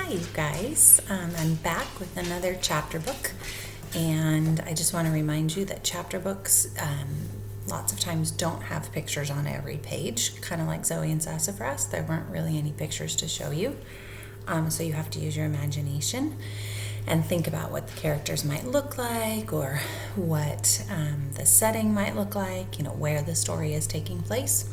Hi, you guys. I'm back with another chapter book, and I just want to remind you that chapter books lots of times don't have pictures on every page, kind of like Zoe and Sassafras. There weren't really any pictures to show you, so you have to use your imagination and think about what the characters might look like or what the setting might look like, where the story is taking place.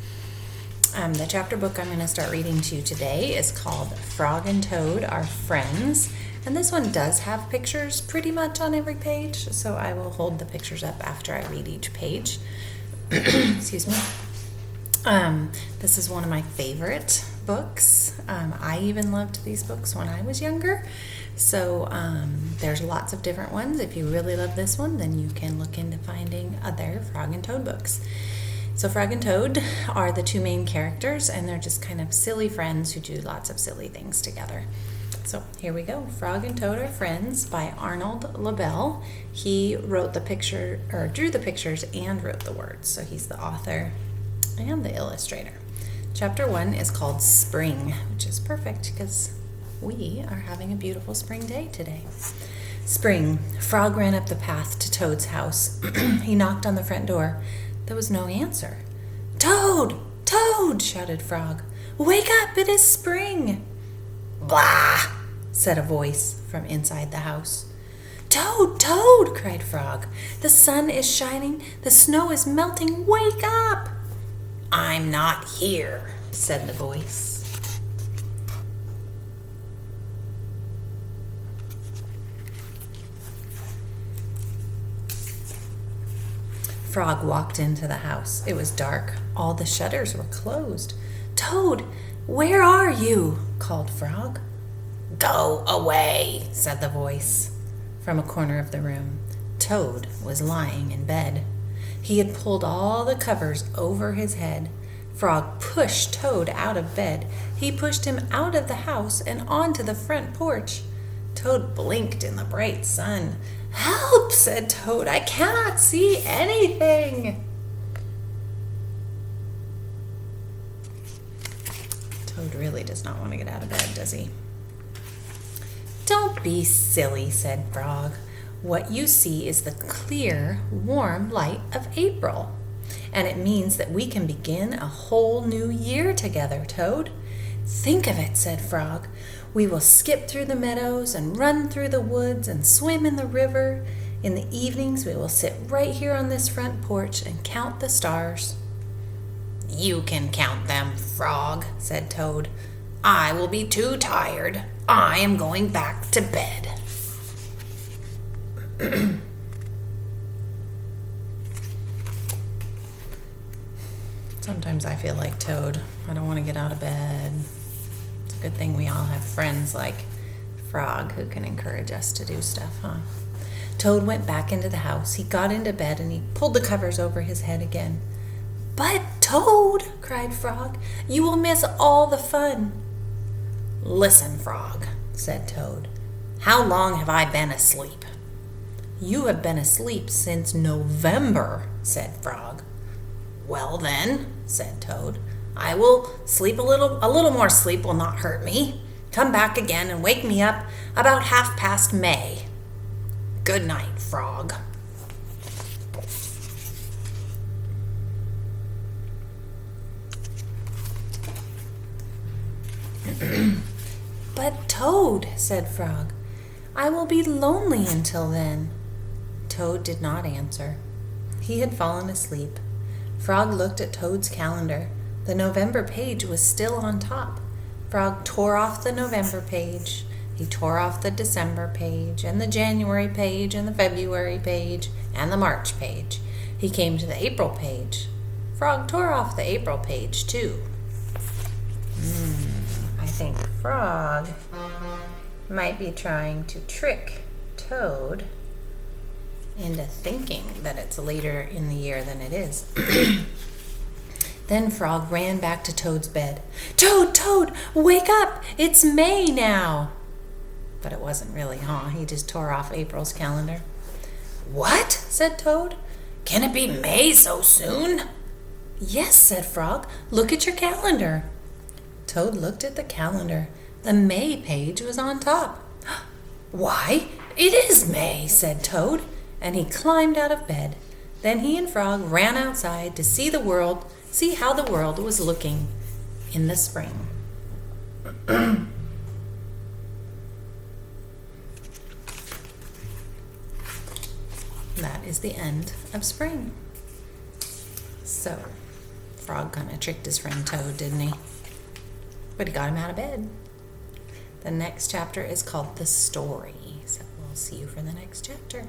The chapter book I'm going to start reading to you today is called Frog and Toad Are Friends, and this one does have pictures pretty much on every page, so I will hold the pictures up after I read each page. Excuse me. This is one of my favorite books. I even loved these books when I was younger, so there's lots of different ones. If you really love this one, then you can look into finding other Frog and Toad books. So Frog and Toad are the two main characters, and they're just kind of silly friends who do lots of silly things together. So here we go. Frog and Toad Are Friends by Arnold LaBelle. He wrote the picture, or drew the pictures and wrote the words. So he's the author and the illustrator. Chapter 1 is called Spring, which is perfect because we are having a beautiful spring day today. Spring. Frog ran up the path to Toad's house. He knocked on the front door. There was no answer. "Toad! Toad!" shouted Frog. "Wake up! It is spring!" "Blah!" said a voice from inside the house. "Toad! Toad!" cried Frog. "The sun is shining. The snow is melting. Wake up!" "I'm not here," said the voice. Frog walked into the house. It was dark. All the shutters were closed. "Toad, where are you?" called Frog. "Go away," said the voice from a corner of the room. Toad was lying in bed. He had pulled all the covers over his head. Frog pushed Toad out of bed. He pushed him out of the house and onto the front porch. Toad blinked in the bright sun. "Help!" said Toad. "I cannot see anything." Toad really does not want to get out of bed, does he? "Don't be silly," said Frog. "What you see is the clear, warm light of April, and it means that we can begin a whole new year together, Toad." "Think of it," said Frog. "We will skip through the meadows and run through the woods and swim in the river. In the evenings, we will sit right here on this front porch and count the stars." "You can count them, Frog," said Toad. "I will be too tired. I am going back to bed." Sometimes I feel like Toad. I don't want to get out of bed. It's a good thing we all have friends like Frog who can encourage us to do stuff, huh? Toad went back into the house. He got into bed and he pulled the covers over his head again. "But Toad," cried Frog, "you will miss all the fun." "Listen, Frog," said Toad. "How long have I been asleep?" "You have been asleep since November," said Frog. "Well then," said Toad, "I will sleep a little more sleep will not hurt me. Come back again and wake me up about 1/2 May. Good night, Frog." "But Toad," said Frog, "I will be lonely until then." Toad did not answer. He had fallen asleep. Frog looked at Toad's calendar. The November page was still on top. Frog tore off the November page. He tore off the December page, and the January page, and the February page, and the March page. He came to the April page. Frog tore off the April page, too. I think Frog might be trying to trick Toad into thinking that it's later in the year than it is. Then Frog ran back to Toad's bed. "Toad, Toad, wake up! It's May now!" But it wasn't really, huh? He just tore off April's calendar. "What?" said Toad. "Can it be May so soon?" "Yes," said Frog. "Look at your calendar." Toad looked at the calendar. The May page was on top. "Why, it is May," said Toad, and he climbed out of bed. Then he and Frog ran outside to see how the world was looking in the spring. That is the end of spring. So, Frog kind of tricked his friend Toad, didn't he? But he got him out of bed. The next chapter is called The Story. So we'll see you for the next chapter.